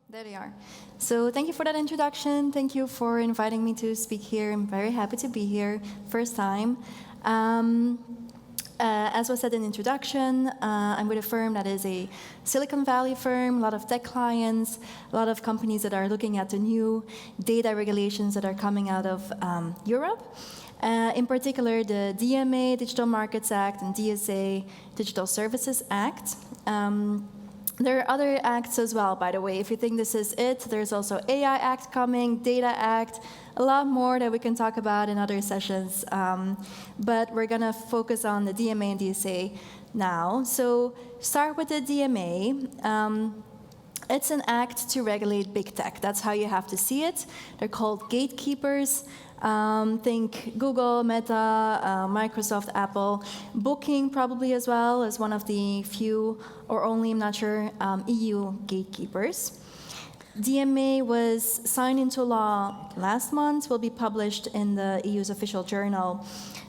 There they are. So thank you for that introduction. Thank you for inviting me to speak here. I'm very happy to be here, first time. As was said in the introduction, I'm with a firm that is a Silicon Valley firm, a lot of tech clients, a lot of companies that are looking at the new data regulations that are coming out of Europe. In particular, the DMA, Digital Markets Act, and DSA, Digital Services Act. There are other acts as well, by the way. If you think this is it, there's also AI Act coming, Data Act, a lot more that we can talk about in other sessions. But we're going to focus on the DMA and DSA now. So start with the DMA. It's an act to regulate big tech. That's how you have to see it. They're called gatekeepers. Think Google, Meta, Microsoft, Apple, Booking probably as well as one of the few, or only, I'm not sure, EU gatekeepers. DMA was signed into law last month, will be published in the EU's official journal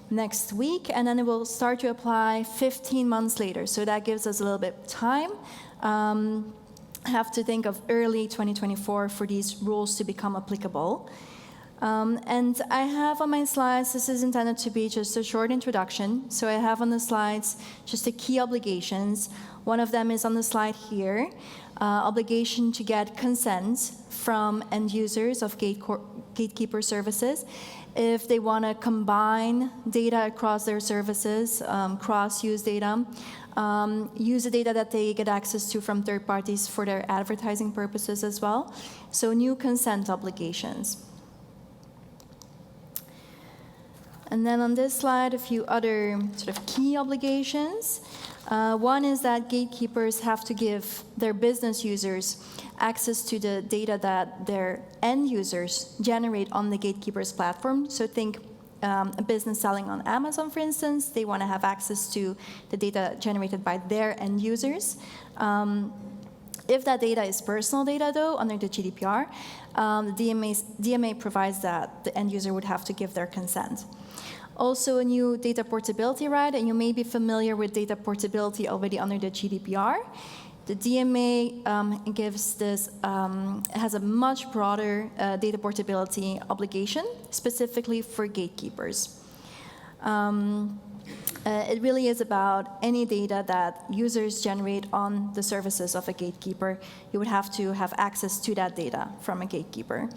next week, and then it will start to apply 15 months later. So that gives us a little bit of time. Have to think of early 2024 for these rules to become applicable. And I have on my slides, this is intended to be just a short introduction. So I have on the slides just the key obligations. One of them is on the slide here, obligation to get consent from end users of gatekeeper services if they want to combine data across their services, cross-use data, use the data that they get access to from third parties for their advertising purposes as well. So new consent obligations. And then on this slide, a few other sort of key obligations. One is that gatekeepers have to give their business users access to the data that their end users generate on the gatekeeper's platform. So think a business selling on Amazon, for instance. They want to have access to the data generated by their end users. If that data is personal data, though, under the GDPR, the DMA provides that the end user would have to give their consent. Also, a new data portability right, and you may be familiar with data portability already under the GDPR. The DMA gives this, has a much broader data portability obligation, specifically for gatekeepers. It really is about any data that users generate on the services of a gatekeeper. You would have to have access to that data from a gatekeeper.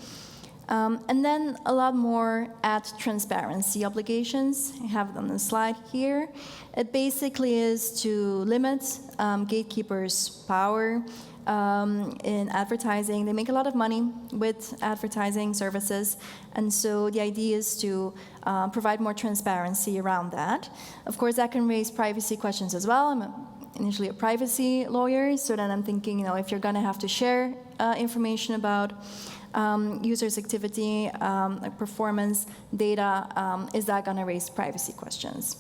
And then a lot more ad transparency obligations. I have it on the slide here. It basically is to limit gatekeepers' power in advertising. They make a lot of money with advertising services, and so the idea is to provide more transparency around that. Of course, that can raise privacy questions as well. I'm initially a privacy lawyer, so then I'm thinking, if you're going to have to share information about users' activity, like performance data, is that going to raise privacy questions?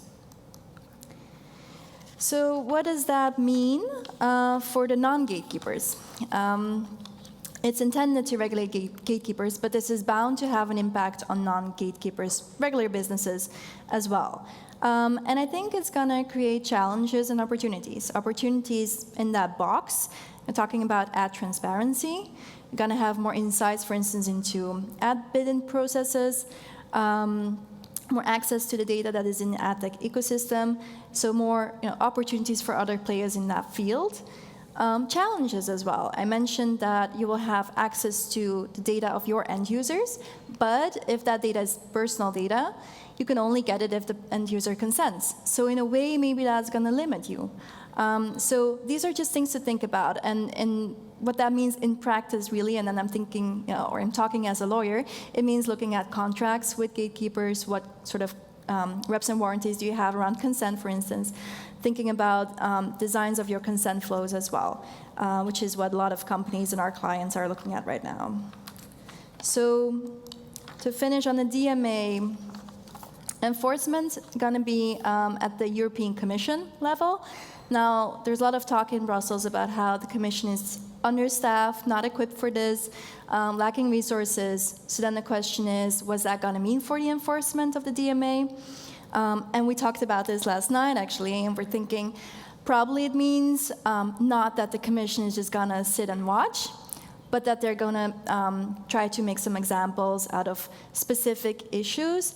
So what does that mean for the non-gatekeepers? It's intended to regulate gatekeepers, but this is bound to have an impact on non-gatekeepers, regular businesses as well. And I think it's going to create challenges and opportunities. Opportunities in that box, we're talking about ad transparency. You're going to have more insights, for instance, into ad bidding processes, more access to the data that is in the ad tech ecosystem, so more opportunities for other players in that field. Challenges as well. I mentioned that you will have access to the data of your end users, but if that data is personal data, you can only get it if the end user consents. So in a way, maybe that's going to limit you. So these are just things to think about, and what that means in practice, really, and then I'm thinking, or I'm talking as a lawyer, it means looking at contracts with gatekeepers, what sort of reps and warranties do you have around consent, for instance, thinking about designs of your consent flows as well, which is what a lot of companies and our clients are looking at right now. So to finish on the DMA, enforcement is going to be at the European Commission level. Now, there's a lot of talk in Brussels about how the Commission is understaffed, not equipped for this, lacking resources. So then the question is, what's that going to mean for the enforcement of the DMA? And we talked about this last night, actually, and we're thinking probably it means not that the Commission is just going to sit and watch, but that they're going to try to make some examples out of specific issues,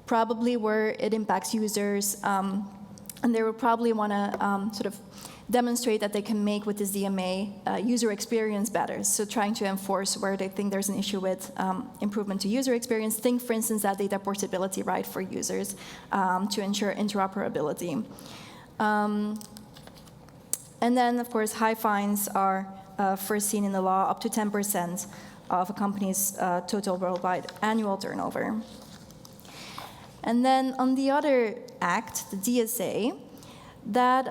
probably where it impacts users, and they will probably want to sort of demonstrate that they can make with this DMA user experience better. So trying to enforce where they think there's an issue with improvement to user experience. Think, for instance, that data portability right for users to ensure interoperability. And then, of course, high fines are foreseen in the law, up to 10% of a company's total worldwide annual turnover. And then on the other act, the DSA, that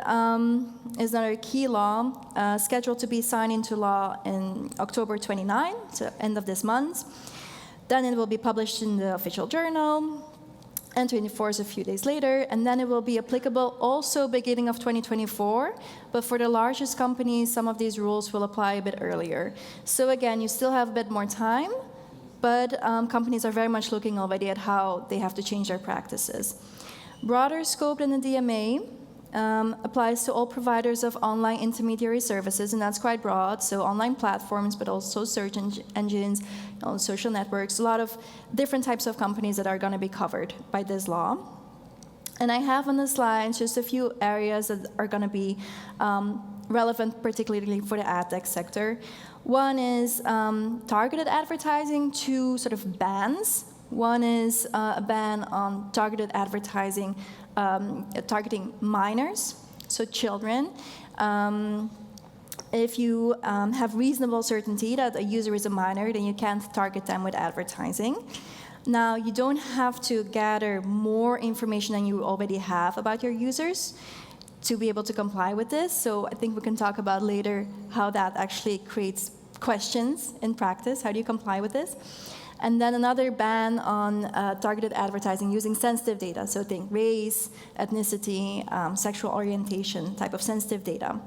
is another key law scheduled to be signed into law in October 29, so end of this month. Then it will be published in the official journal, enter into force a few days later, and then it will be applicable also beginning of 2024. But for the largest companies, some of these rules will apply a bit earlier. So again, you still have a bit more time, but companies are very much looking already at how they have to change their practices. Broader scope than the DMA applies to all providers of online intermediary services, and that's quite broad. So online platforms, but also search engines, social networks, a lot of different types of companies that are going to be covered by this law. And I have on the slide just a few areas that are going to be relevant, particularly for the ad tech sector. One is targeted advertising, two sort of bans. One is a ban on targeted advertising targeting minors, so children. If you have reasonable certainty that a user is a minor, then you can't target them with advertising. Now, you don't have to gather more information than you already have about your users to be able to comply with this. So I think we can talk about later how that actually creates questions in practice. How do you comply with this? And then another ban on targeted advertising using sensitive data. So think race, ethnicity, sexual orientation, type of sensitive data.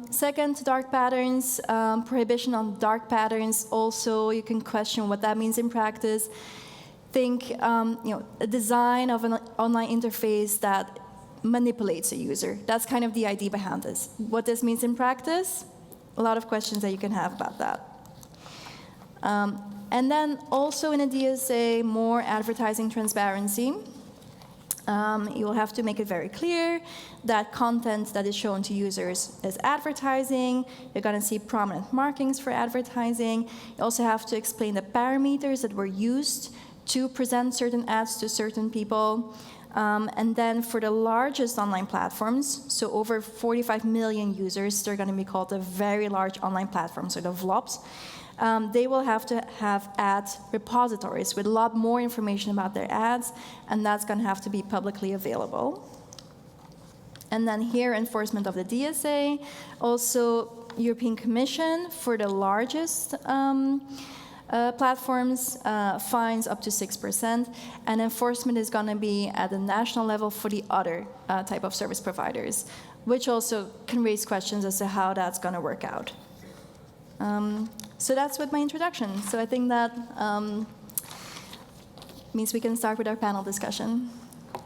Second, dark patterns, prohibition on dark patterns. Also, you can question what that means in practice. Think, a design of an online interface that manipulates a user. That's kind of the idea behind this. What this means in practice, a lot of questions that you can have about that. And then also in a DSA, more advertising transparency. You will have to make it very clear that content that is shown to users is advertising. You're going to see prominent markings for advertising. You also have to explain the parameters that were used to present certain ads to certain people. And then for the largest online platforms, so over 45 million users, they're going to be called the very large online platforms, or the VLOPs. They will have to have ad repositories with a lot more information about their ads, and that's going to have to be publicly available. And then here, enforcement of the DSA. Also, European Commission for the largest platforms, fines up to 6%, and enforcement is going to be at the national level for the other type of service providers, which also can raise questions as to how that's going to work out. So that's with my introduction. So I think that means we can start with our panel discussion.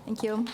Thank you.